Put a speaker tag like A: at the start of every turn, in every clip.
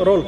A: Role.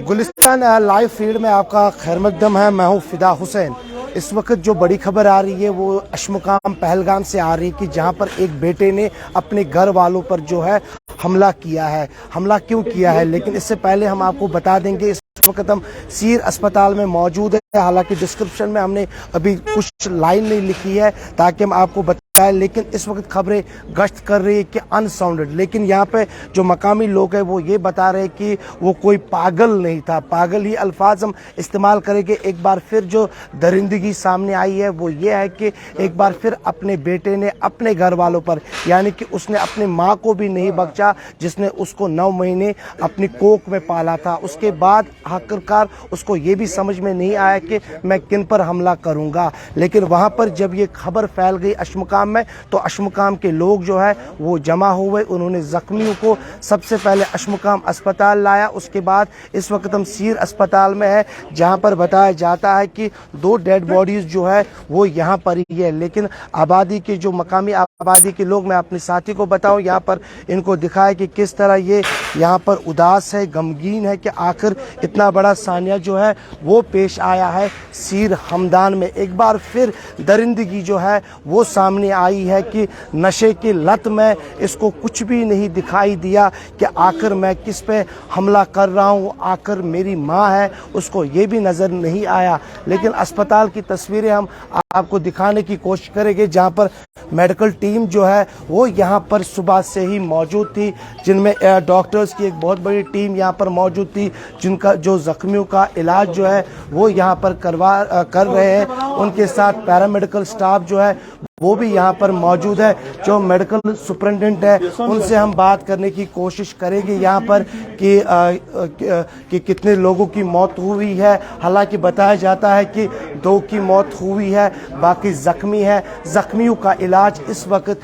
B: Gulistan live field में आपका खैर मकदम है। मैं हूँ फिदा हुसैन। इस वक्त जो बड़ी खबर आ रही है वो अशमुकाम पहलगाम से आ रही है कि जहाँ पर एक बेटे ने अपने घर वालों पर जो है हमला किया है। हमला क्यों किया है, लेकिन इससे पहले हम आपको बता देंगे इस वक्त हम सीर अस्पताल में मौजूद है। हालांकि डिस्क्रिप्शन में हमने अभी कुछ लाइन नहीं लिखी है ताकि हम आपको बताएं, लेकिन इस वक्त खबरें गश्त कर रही है कि अनसाउंडेड, लेकिन यहाँ पे जो मकामी लोग हैं वो ये बता रहे हैं कि वो कोई पागल नहीं था। पागल ही अल्फाज हम इस्तेमाल करेंगे। एक बार फिर जो दरिंदगी सामने आई है वो ये है कि एक बार फिर अपने बेटे ने अपने घर वालों पर, यानी कि उसने अपनी माँ को भी नहीं बख्शा जिसने उसको 9 महीने अपनी कोख में पाला था। उसके बाद आखिरकार उसको ये भी समझ में नहीं आया कि मैं किन पर हमला करूंगा, लेकिन वहां पर जब ये खबर फैल गई अशमुकाम में तो अशमुकाम के लोग जो है वो जमा हुए। उन्होंने जख्मियों को सबसे पहले अशमुकाम अस्पताल लाया। उसके बाद इस वक्त हम सीर अस्पताल में है जहां पर बताया जाता है कि 2 डेड बॉडीज जो है वो यहाँ पर ही है, लेकिन आबादी के जो मकामी आबादी के लोग, मैं अपने साथी को बताऊं यहाँ पर इनको दिखाया कि किस तरह ये यहाँ पर उदास है, गमगीन है कि आखिर इतना बड़ा सानिया जो है वो पेश आया है सीर हमदान में। एक बार फिर दरिंदगी जो है वो सामने आई है कि नशे की लत में इसको कुछ भी नहीं दिखाई दिया कि आखिर मैं किस पे हमला कर रहा हूँ, आखिर मेरी माँ है उसको ये भी नज़र नहीं आया। लेकिन अस्पताल की तस्वीरें हम आपको दिखाने की कोशिश करेंगे जहाँ पर मेडिकल टीम जो है वो यहाँ पर सुबह से ही मौजूद थी, जिनमें डॉक्टर्स की एक बहुत बड़ी टीम यहाँ पर मौजूद थी जिनका जो जख्मियों का इलाज जो है वो यहाँ पर कर रहे हैं। उनके साथ पैरामेडिकल स्टाफ जो है वो भी यहाँ पर मौजूद है। जो मेडिकल सुपरिटेंडेंट है उनसे हम बात करने की कोशिश करेंगे यहाँ पर कि कितने लोगों की मौत हुई है। हालांकि बताया जाता है कि 2 की मौत हुई है, बाकी जख्मी है। जख्मियों का इलाज इस वक्त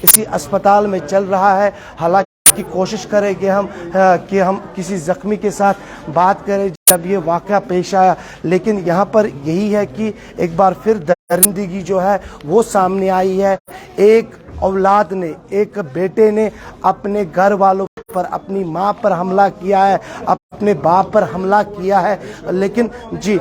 B: इसी अस्पताल में चल रहा है। हालांकि की कोशिश करेंगे हम कि हम किसी जख्मी के साथ बात करें जब ये वाक़या पेश आया, लेकिन यहाँ पर यही है कि एक बार फिर दरिंदगी जो है वो सामने आई है। एक औलाद ने, एक बेटे ने अपने घर वालों पर, अपनी माँ पर हमला किया है, अपने बाप पर हमला किया है। लेकिन जी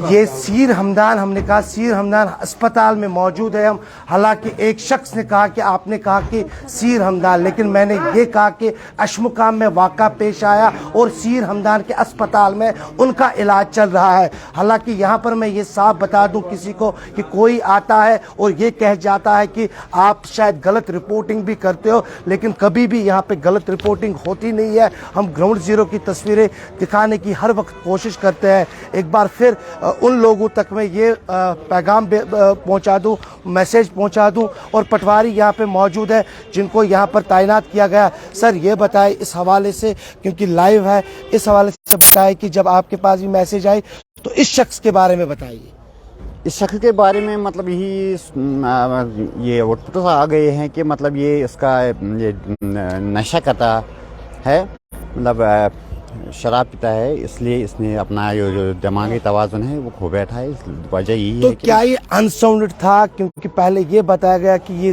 B: ये सीर हमदान, हमने कहा सीर हमदान अस्पताल में मौजूद है हम। हालांकि एक शख्स ने कहा कि आपने कहा कि सीर हमदान, लेकिन मैंने ये कहा कि अशमुकाम में वाक़ा पेश आया और सीर हमदान के अस्पताल में उनका इलाज चल रहा है। हालांकि यहाँ पर मैं ये साफ बता दूं किसी को कि कोई आता है और ये कह जाता है कि आप शायद गलत रिपोर्टिंग भी करते हो, लेकिन कभी भी यहाँ पे गलत रिपोर्टिंग होती नहीं है। हम ग्राउंड जीरो की तस्वीरें दिखाने की हर वक्त कोशिश करते हैं। एक बार फिर उन लोगों तक मैं ये पैगाम पहुँचा दूँ, मैसेज पहुँचा दूँ। और पटवारी यहाँ पे मौजूद है जिनको यहाँ पर तैनात किया गया। सर ये बताएं इस हवाले से, क्योंकि लाइव है, इस हवाले से बताएं कि जब आपके पास भी मैसेज आई तो इस शख्स के बारे में बताइए।
C: इस शख्स के बारे में मतलब यही ये आउटपुट आ गए हैं कि मतलब ये इसका ये नशा करता है, मतलब शराब पीता है, इसलिए इसने अपना जो दिमागी तवाज़ुन है वो खो बैठा है। वजह यही
B: तो
C: है कि
B: क्या ये अनसाउंडेड था, क्योंकि पहले ये बताया गया कि ये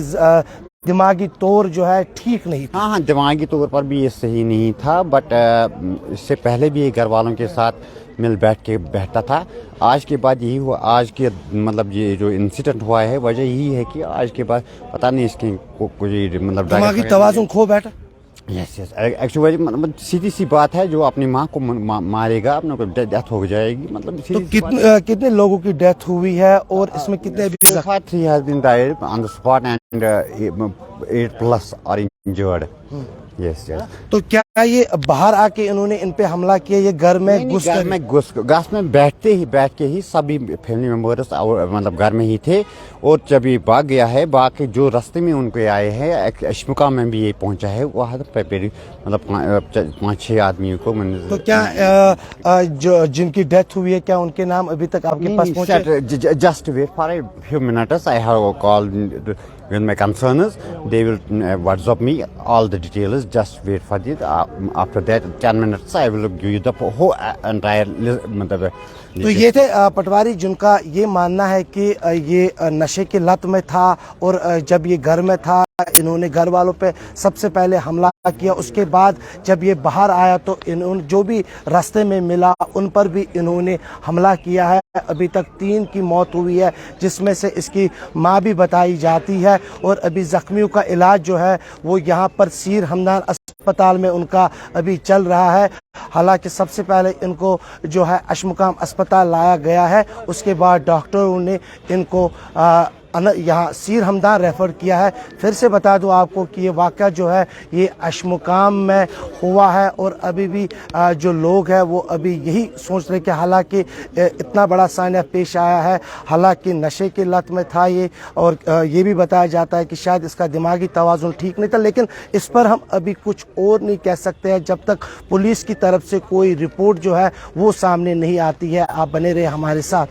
B: दिमागी तौर जो है ठीक नहीं था।
C: हाँ, दिमागी तौर पर भी ये सही नहीं था, बट इससे पहले भी ये घर वालों के साथ मिल बैठ के बैठता था। आज के बाद यही हुआ, आज के मतलब ये जो इंसिडेंट हुआ है वजह यही है कि आज के बाद पता नहीं इसके कुछ मतलब
B: दिमागी तवाज़ुन खो बैठा।
C: यस एक्चुअली मतलब सीधी सी बात है, जो अपनी माँ को मारेगा अपने को डेथ हो जाएगी। मतलब
B: तो कितने लोगों की डेथ हुई है और इसमें कितने भी
C: 3 has been died on the spot and 8+ are injured. Yes.
B: तो क्या ये बाहर आके इन्होंने इन पे हमला किया, ये घर में
C: घुस में बैठ के ही सभी फैमिली मेम्बर्स मतलब घर में ही थे। और जब ये भाग गया है, भाग के जो रास्ते में उनको आए हैं अशमुकाम में भी ये पहुंचा है, वहाँ पे मतलब 5-6 आदमियों को।
B: तो क्या जो जिनकी डेथ हुई है क्या उनके नाम अभी तक आपके पास पहुंचे?
C: Just wait for a few minutes, I have called with my concerns. They will WhatsApp me all the details. Just wait for it. After that, 10 minutes, I will give you the whole entire list.
B: तो ये थे पटवारी जिनका ये मानना है कि ये नशे की लत में था और जब ये घर में था इन्होंने घर वालों पे सबसे पहले हमला किया। उसके बाद जब ये बाहर आया तो इन्होंने जो भी रास्ते में मिला उन पर भी इन्होंने हमला किया है। अभी तक 3 की मौत हुई है, जिसमें से इसकी मां भी बताई जाती है और अभी जख्मियों का इलाज जो है वो यहाँ पर सीर हमदान अस्पताल में उनका अभी चल रहा है। हालांकि सबसे पहले इनको जो है अशमुकाम अस्पताल लाया गया है, उसके बाद डॉक्टरों ने इनको यहाँ सीर हमदान रेफर किया है। फिर से बता दूं आपको कि ये वाक़या जो है ये अशमुकाम में हुआ है और अभी भी जो लोग हैं वो अभी यही सोच रहे कि हालांकि इतना बड़ा सान्या पेश आया है, हालांकि नशे की लत में था ये और ये भी बताया जाता है कि शायद इसका दिमागी तवाज़ुन ठीक नहीं था, लेकिन इस पर हम अभी कुछ और नहीं कह सकते हैं जब तक पुलिस की तरफ से कोई रिपोर्ट जो है वो सामने नहीं आती है। आप बने रहे हमारे साथ।